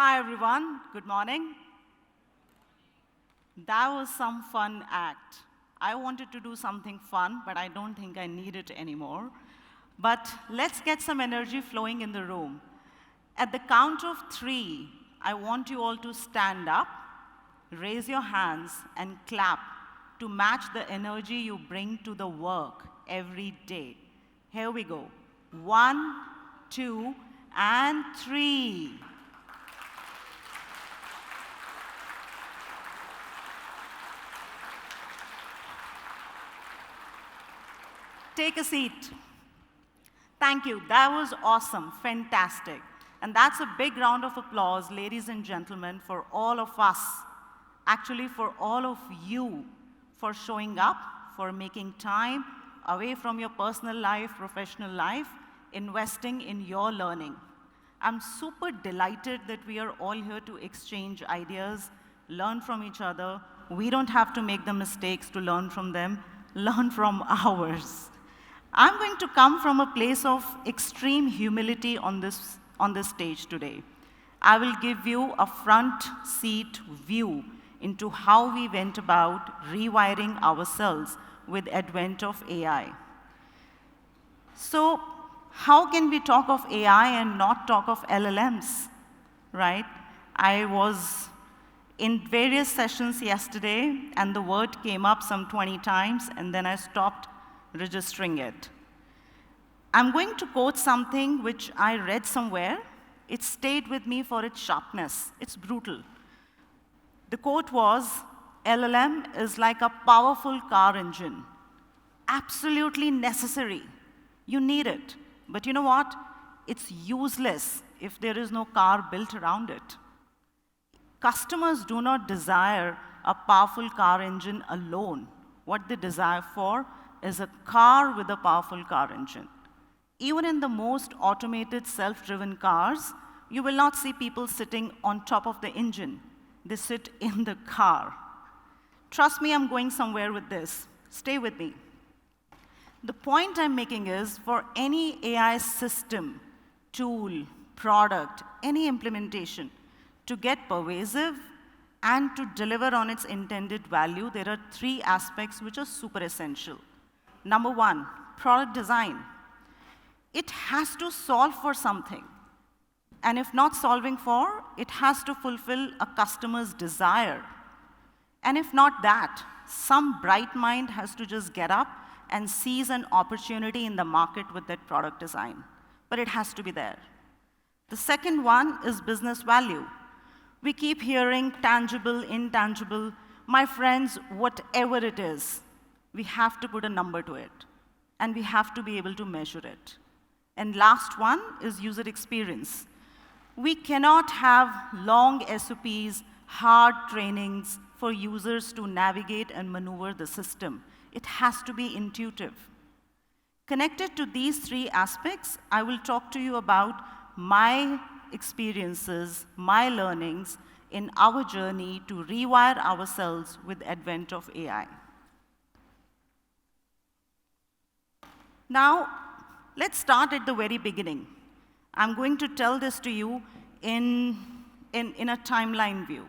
Hi, everyone. Good morning. That was some fun act. I wanted to do something fun, but I don't think I need it anymore. But let's get some energy flowing in the room. At the count of 3, I want you all to stand up, raise your hands, and clap to match the energy you bring to the work every day. Here we go. 1, 2, and 3. Take a seat. Thank you. That was awesome, fantastic. And that's a big round of applause, ladies and gentlemen, for all of us, actually for all of you, for showing up, for making time away from your personal life, professional life, investing in your learning. I'm super delighted that we are all here to exchange ideas, learn from each other. We don't have to make the mistakes to learn from them, learn from ours. I'm going to come from a place of extreme humility on this stage today. I will give you a front seat view into how we went about rewiring ourselves with advent of AI. So how can we talk of AI and not talk of LLMs, right? I was in various sessions yesterday, and the word came up some 20 times, and then I stopped registering it. I'm going to quote something which I read somewhere. It stayed with me for its sharpness. It's brutal. The quote was, LLM is like a powerful car engine. Absolutely necessary. You need it. But you know what? It's useless if there is no car built around it. Customers do not desire a powerful car engine alone. What they desire for is a car with a powerful car engine. Even in the most automated self-driven cars, you will not see people sitting on top of the engine. They sit in the car. Trust me, I'm going somewhere with this. Stay with me. The point I'm making is for any AI system, tool, product, any implementation, to get pervasive and to deliver on its intended value, there are 3 aspects which are super essential. Number 1, product design. It has to solve for something. And if not solving for, it has to fulfill a customer's desire. And if not that, some bright mind has to just get up and seize an opportunity in the market with that product design. But it has to be there. The second one is business value. We keep hearing tangible, intangible. My friends, whatever it is, we have to put a number to it. And we have to be able to measure it. And last one is user experience. We cannot have long SOPs, hard trainings for users to navigate and maneuver the system. It has to be intuitive. Connected to these 3 aspects, I will talk to you about my experiences, my learnings in our journey to rewire ourselves with the advent of AI. Now, let's start at the very beginning. I'm going to tell this to you in a timeline view.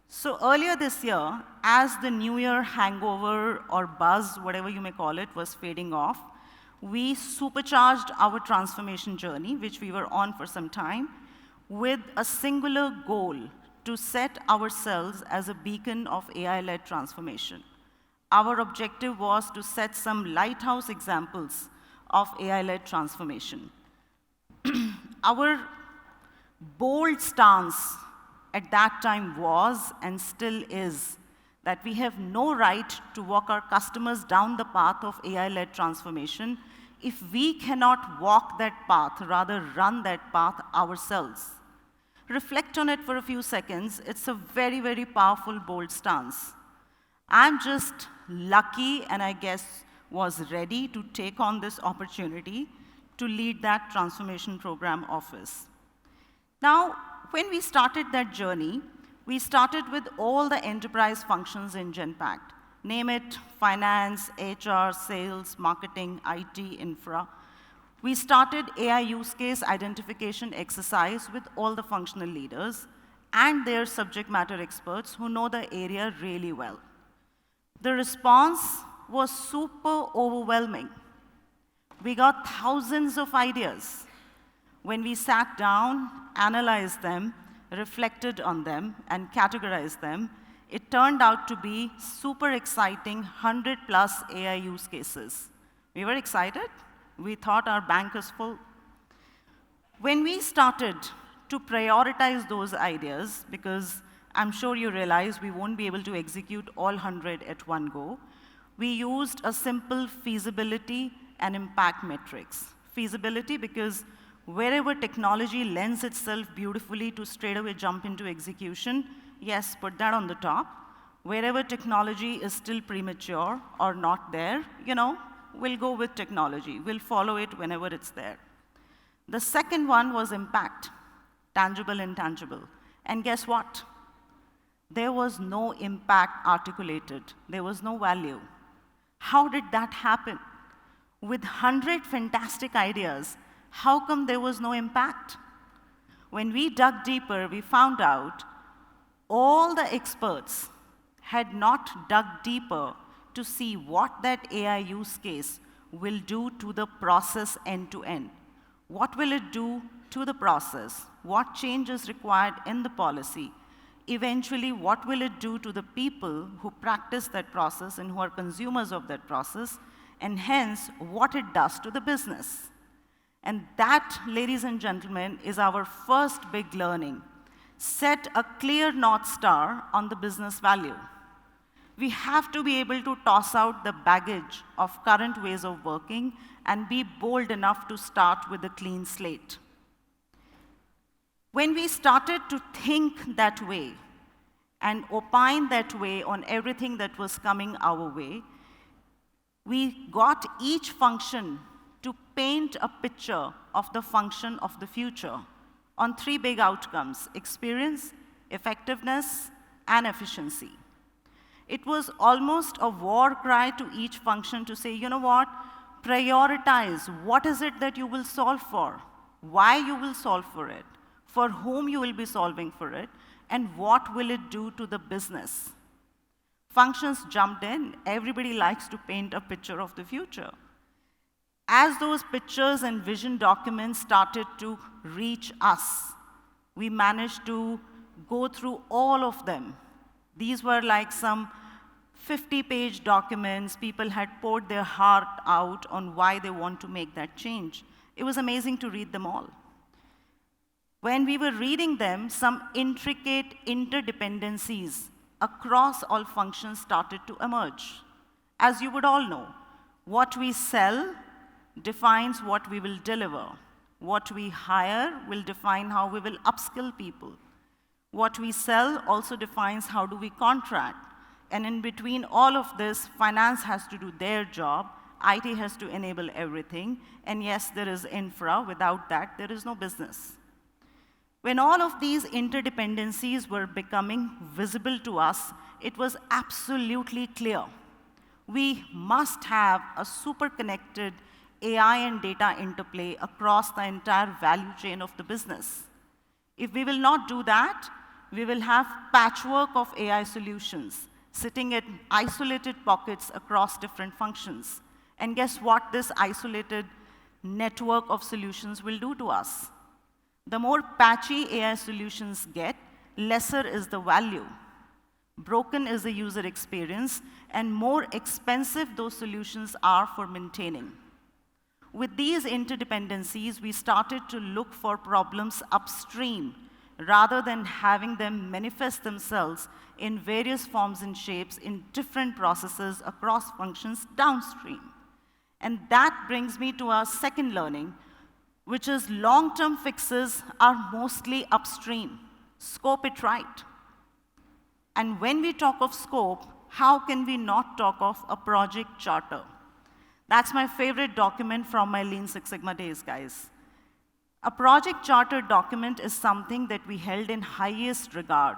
So earlier this year, as the New Year hangover or buzz, whatever you may call it, was fading off, we supercharged our transformation journey, which we were on for some time, with a singular goal to set ourselves as a beacon of AI-led transformation. Our objective was to set some lighthouse examples of AI-led transformation. Our bold stance at that time was, and still is, that we have no right to walk our customers down the path of AI-led transformation if we cannot walk that path, rather run that path ourselves. Reflect on it for a few seconds. It's a very, very powerful, bold stance. I'm just lucky, and I guess was ready to take on this opportunity to lead that transformation program office. Now, when we started that journey, we started with all the enterprise functions in Genpact. Name it, finance, HR, sales, marketing, IT, infra. We started AI use case identification exercise with all the functional leaders and their subject matter experts who know the area really well. The response was super overwhelming. We got thousands of ideas. When we sat down, analyzed them, reflected on them, and categorized them, it turned out to be super exciting 100+ AI use cases. We were excited. We thought our bank is full. When we started to prioritize those ideas, because I'm sure you realize we won't be able to execute all 100 at one go, we used a simple feasibility and impact matrix. Feasibility because wherever technology lends itself beautifully to straightaway jump into execution, yes, put that on the top. Wherever technology is still premature or not there, we'll go with technology. We'll follow it whenever it's there. The second one was impact, tangible, intangible. And guess what? There was no impact articulated. There was no value. How did that happen? With 100 fantastic ideas, how come there was no impact? When we dug deeper, we found out all the experts had not dug deeper to see what that AI use case will do to the process end to end. What will it do to the process? What change is required in the policy? Eventually, what will it do to the people who practice that process and who are consumers of that process? And hence, what it does to the business. And that, ladies and gentlemen, is our first big learning. Set a clear North Star on the business value. We have to be able to toss out the baggage of current ways of working and be bold enough to start with a clean slate. When we started to think that way and opine that way on everything that was coming our way, we got each function to paint a picture of the function of the future on 3 big outcomes: experience, effectiveness, and efficiency. It was almost a war cry to each function to say, you know what, prioritize. What is it that you will solve for? Why you will solve for it? For whom you will be solving for it? And what will it do to the business? Functions jumped in. Everybody likes to paint a picture of the future. As those pictures and vision documents started to reach us, we managed to go through all of them. These were like some 50-page documents. People had poured their heart out on why they want to make that change. It was amazing to read them all. When we were reading them, some intricate interdependencies across all functions started to emerge. As you would all know, what we sell defines what we will deliver. What we hire will define how we will upskill people. What we sell also defines how do we contract. And in between all of this, finance has to do their job, IT has to enable everything, and yes, there is infra. Without that, there is no business. When all of these interdependencies were becoming visible to us, it was absolutely clear. We must have a super connected AI and data interplay across the entire value chain of the business. If we will not do that, we will have patchwork of AI solutions sitting in isolated pockets across different functions. And guess what this isolated network of solutions will do to us? The more patchy AI solutions get, lesser is the value. Broken is the user experience, and more expensive those solutions are for maintaining. With these interdependencies, we started to look for problems upstream rather than having them manifest themselves in various forms and shapes in different processes across functions downstream. And that brings me to our second learning, which is long-term fixes are mostly upstream. Scope it right. And when we talk of scope, how can we not talk of a project charter? That's my favorite document from my Lean Six Sigma days, guys. A project charter document is something that we held in highest regard.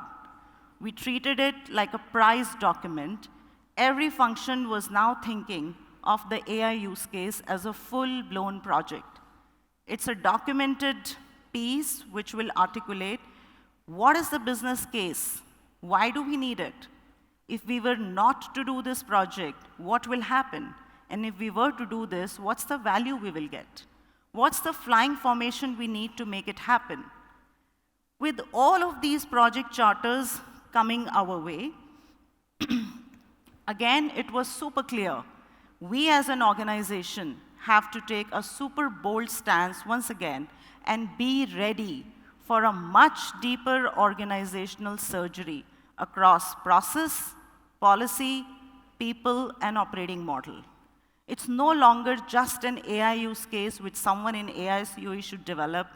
We treated it like a prize document. Every function was now thinking of the AI use case as a full-blown project. It's a documented piece which will articulate what is the business case? Why do we need it? If we were not to do this project, what will happen? And if we were to do this, what's the value we will get? What's the flying formation we need to make it happen? With all of these project charters coming our way, again, it was super clear. We as an organization have to take a super bold stance once again and be ready for a much deeper organizational surgery across process, policy, people, and operating model. It's no longer just an AI use case which someone in AI COE should develop,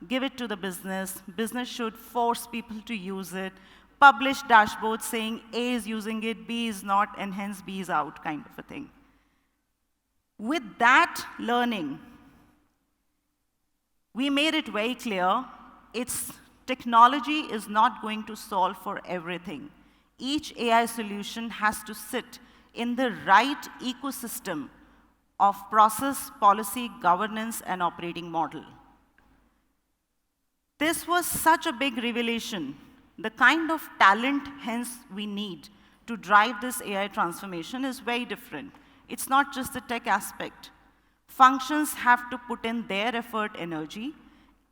give it to the business should force people to use it, publish dashboards saying A is using it, B is not, and hence B is out, kind of a thing. With that learning, we made it very clear technology is not going to solve for everything. Each AI solution has to sit in the right ecosystem of process, policy, governance, and operating model. This was such a big revelation. The kind of talent, hence, we need to drive this AI transformation is very different. It's not just the tech aspect. Functions have to put in their effort, energy,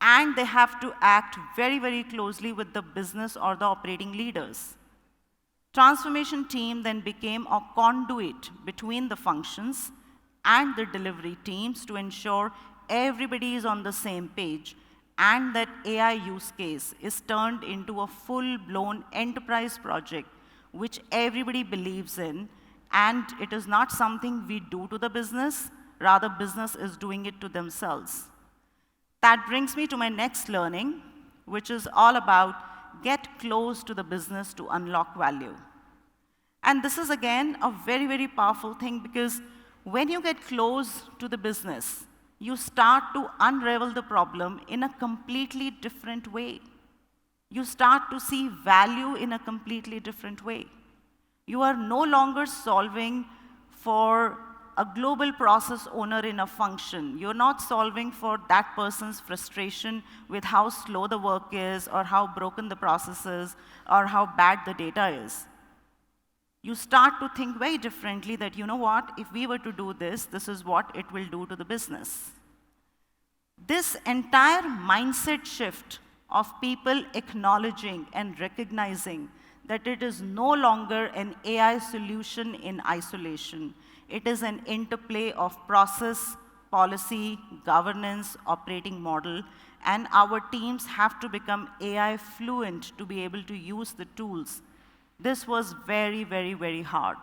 and they have to act very, very closely with the business or the operating leaders. Transformation team then became a conduit between the functions and the delivery teams to ensure everybody is on the same page and that AI use case is turned into a full-blown enterprise project which everybody believes in, and it is not something we do to the business, rather business is doing it to themselves. That brings me to my next learning, which is all about get close to the business to unlock value. And this is, again, a very, very powerful thing because when you get close to the business, you start to unravel the problem in a completely different way. You start to see value in a completely different way. You are no longer solving for a global process owner in a function. You're not solving for that person's frustration with how slow the work is or how broken the process is or how bad the data is. You start to think very differently that, you know what, if we were to do this, this is what it will do to the business. This entire mindset shift of people acknowledging and recognizing that it is no longer an AI solution in isolation. It is an interplay of process, policy, governance, operating model, and our teams have to become AI fluent to be able to use the tools. This was very, very, very hard.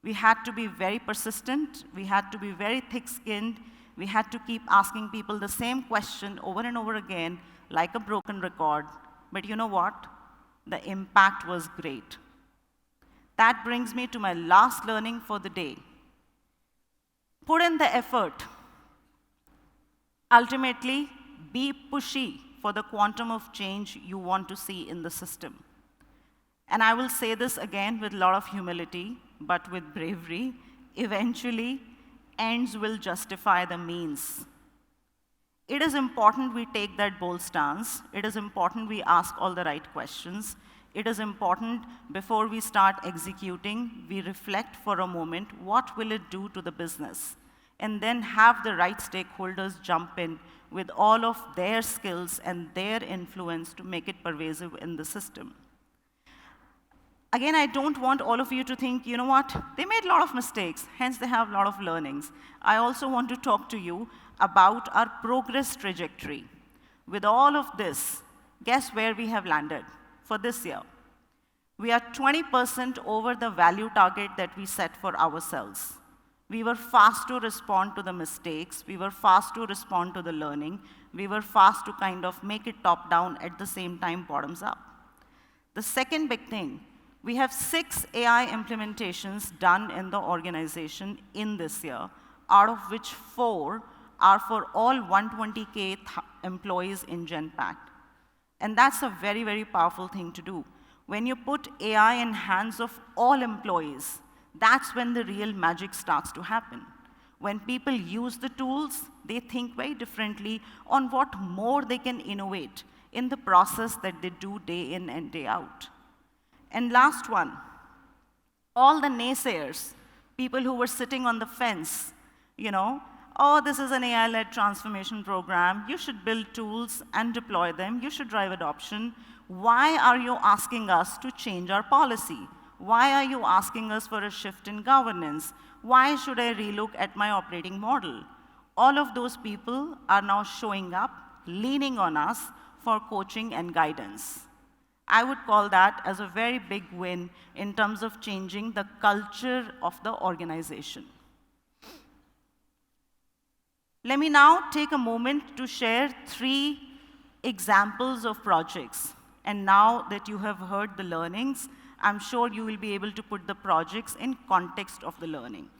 We had to be very persistent. We had to be very thick-skinned. We had to keep asking people the same question over and over again, like a broken record. But you know what? The impact was great. That brings me to my last learning for the day. Put in the effort. Ultimately, be pushy for the quantum of change you want to see in the system. And I will say this again with a lot of humility, but with bravery. Eventually, ends will justify the means. It is important we take that bold stance. It is important we ask all the right questions. It is important before we start executing, we reflect for a moment, what will it do to the business? And then have the right stakeholders jump in with all of their skills and their influence to make it pervasive in the system. Again, I don't want all of you to think, you know what, they made a lot of mistakes, hence they have a lot of learnings. I also want to talk to you about our progress trajectory. With all of this, guess where we have landed for this year? We are 20% over the value target that we set for ourselves. We were fast to respond to the mistakes. We were fast to respond to the learning. We were fast to kind of make it top-down at the same time bottoms up. The second big thing, we have 6 AI implementations done in the organization in this year, out of which 4 are for all 120K employees in Genpact. And that's a very, very powerful thing to do. When you put AI in hands of all employees, that's when the real magic starts to happen. When people use the tools, they think very differently on what more they can innovate in the process that they do day in and day out. And last one, all the naysayers, people who were sitting on the fence, oh, this is an AI-led transformation program. You should build tools and deploy them. You should drive adoption. Why are you asking us to change our policy? Why are you asking us for a shift in governance? Why should I relook at my operating model? All of those people are now showing up, leaning on us for coaching and guidance. I would call that as a very big win in terms of changing the culture of the organization. Let me now take a moment to share 3 examples of projects. And now that you have heard the learnings, I'm sure you will be able to put the projects in context of the learning.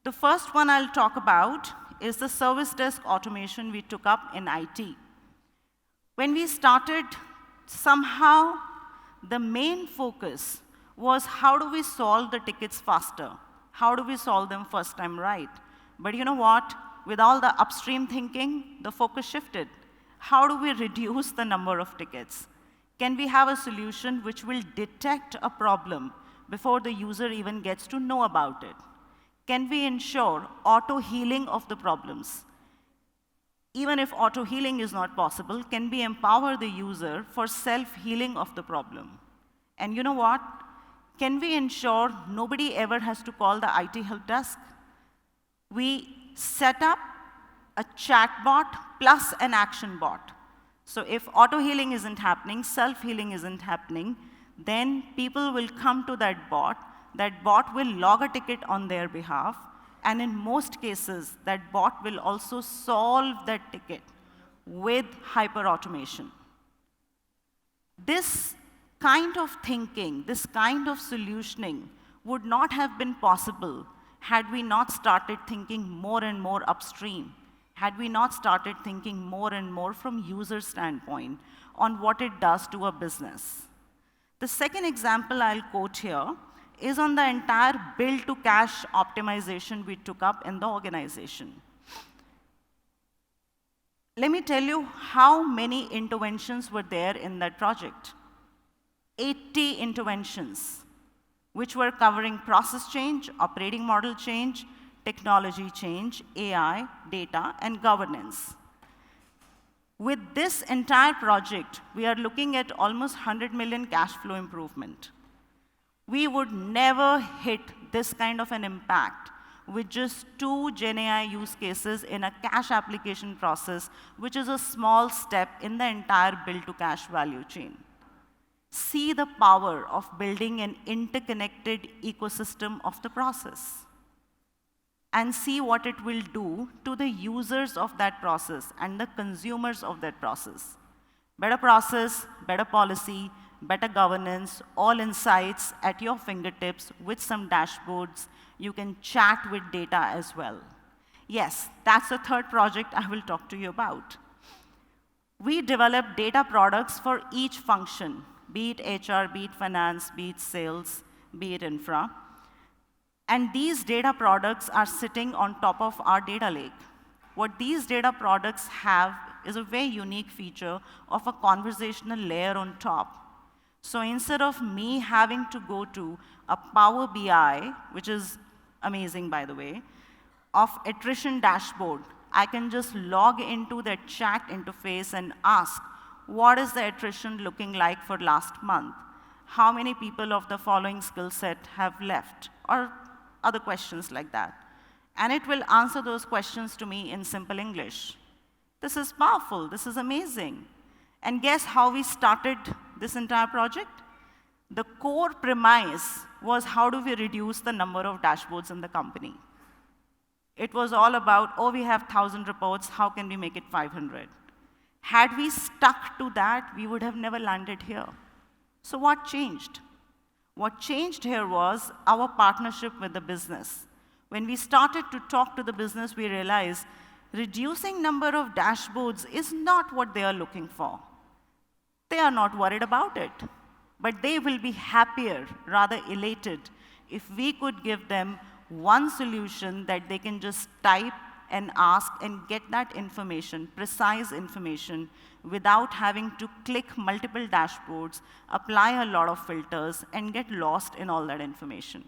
The first one I'll talk about is the service desk automation we took up in IT. When we started, somehow the main focus was how do we solve the tickets faster? How do we solve them first time right? But you know what? With all the upstream thinking, the focus shifted. How do we reduce the number of tickets? Can we have a solution which will detect a problem before the user even gets to know about it? Can we ensure auto-healing of the problems? Even if auto-healing is not possible, can we empower the user for self-healing of the problem? And you know what? Can we ensure nobody ever has to call the IT help desk? We set up a chatbot plus an action bot. So if auto-healing isn't happening, self-healing isn't happening, then people will come to that bot will log a ticket on their behalf, and in most cases, that bot will also solve that ticket with hyper-automation. This kind of thinking, this kind of solutioning would not have been possible had we not started thinking more and more upstream, had we not started thinking more and more from user standpoint on what it does to a business. The second example I'll quote here is on the entire bill-to-cash optimization we took up in the organization. Let me tell you how many interventions were there in that project. 80 interventions, which were covering process change, operating model change, technology change, AI, data, and governance. With this entire project, we are looking at almost 100 million cash flow improvement. We would never hit this kind of an impact with just 2 GenAI use cases in a cash application process, which is a small step in the entire bill-to-cash value chain. See the power of building an interconnected ecosystem of the process, and see what it will do to the users of that process and the consumers of that process. Better process, better policy, better governance, all insights at your fingertips with some dashboards. You can chat with data as well. Yes, that's the third project I will talk to you about. We develop data products for each function, be it HR, be it finance, be it sales, be it infra. And these data products are sitting on top of our data lake. What these data products have is a very unique feature of a conversational layer on top. So instead of me having to go to a Power BI, which is amazing, by the way, of attrition dashboard, I can just log into that chat interface and ask, what is the attrition looking like for last month? How many people of the following skill set have left? Or other questions like that. And it will answer those questions to me in simple English. This is powerful. This is amazing. And guess how we started this entire project? The core premise was how do we reduce the number of dashboards in the company? It was all about, oh, we have 1,000 reports, how can we make it 500? Had we stuck to that, we would have never landed here. So what changed? What changed here was our partnership with the business. When we started to talk to the business, we realized reducing number of dashboards is not what they are looking for. They are not worried about it, but they will be happier, rather elated, if we could give them one solution that they can just type and ask and get that information, precise information, without having to click multiple dashboards, apply a lot of filters, and get lost in all that information.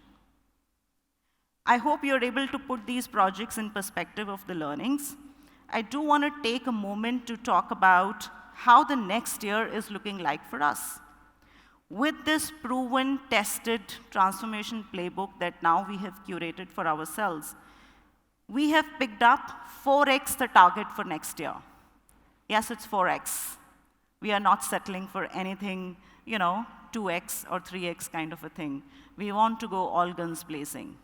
I hope you're able to put these projects in perspective of the learnings. I do want to take a moment to talk about how the next year is looking like for us. With this proven, tested transformation playbook that now we have curated for ourselves, we have picked up 4x the target for next year. Yes, it's 4x. We are not settling for anything, 2x or 3x kind of a thing. We want to go all guns blazing.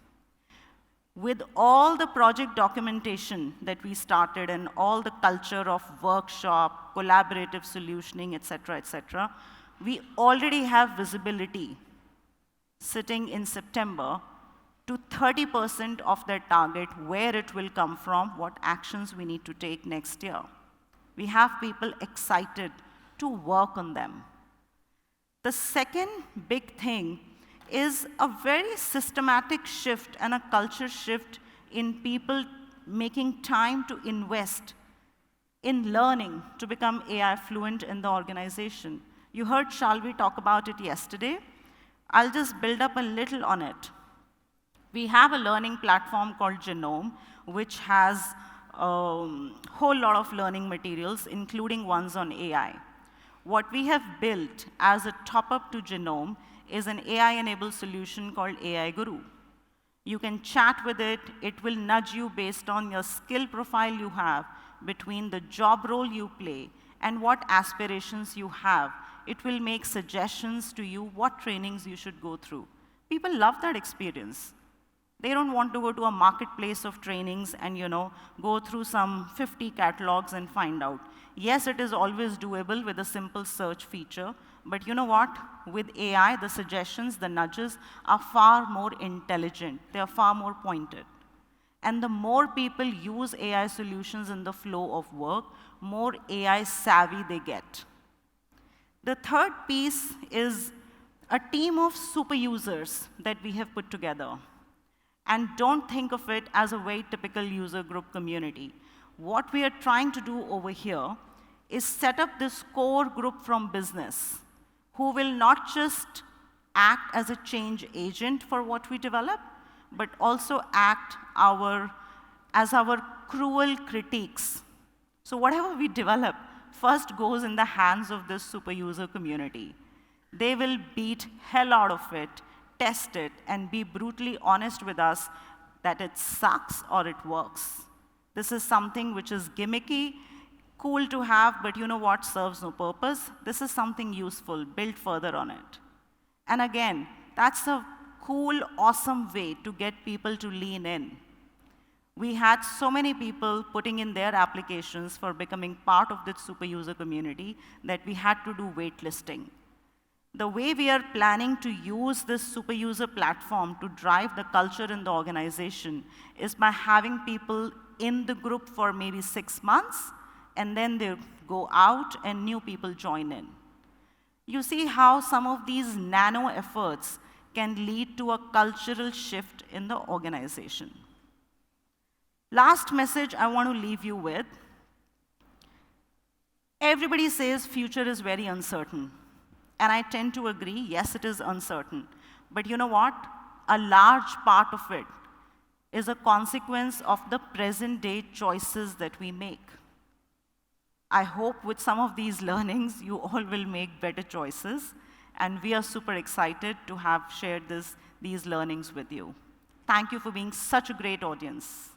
With all the project documentation that we started and all the culture of workshop, collaborative solutioning, et cetera, we already have visibility sitting in September to 30% of that target, where it will come from, what actions we need to take next year. We have people excited to work on them. The second big thing is a very systematic shift and a culture shift in people making time to invest in learning to become AI fluent in the organization. You heard Shalvi talk about it yesterday. I'll just build up a little on it. We have a learning platform called Genome, which has a whole lot of learning materials, including ones on AI. What we have built as a top-up to Genome is an AI-enabled solution called AI Guru. You can chat with it. It will nudge you based on your skill profile you have between the job role you play and what aspirations you have. It will make suggestions to you what trainings you should go through. People love that experience. They don't want to go to a marketplace of trainings and go through some 50 catalogs and find out. Yes, it is always doable with a simple search feature, but you know what? With AI, the suggestions, the nudges are far more intelligent. They are far more pointed. And the more people use AI solutions in the flow of work, more AI savvy they get. The third piece is a team of super users that we have put together. And don't think of it as a very typical user group community. What we are trying to do over here is set up this core group from business who will not just act as a change agent for what we develop, but also act as our cruel critiques. So whatever we develop first goes in the hands of this super user community. They will beat hell out of it, test it, and be brutally honest with us that it sucks or it works. This is something which is gimmicky, cool to have, but you know what, serves no purpose. This is something useful, build further on it. And again, that's a cool, awesome way to get people to lean in. We had so many people putting in their applications for becoming part of this super user community that we had to do waitlisting. The way we are planning to use this super user platform to drive the culture in the organization is by having people in the group for maybe 6 months, and then they go out and new people join in. You see how some of these nano efforts can lead to a cultural shift in the organization. Last message I want to leave you with. Everybody says future is very uncertain. And I tend to agree, yes, it is uncertain. But you know what? A large part of it is a consequence of the present day choices that we make. I hope with some of these learnings, you all will make better choices. And we are super excited to have shared these learnings with you. Thank you for being such a great audience.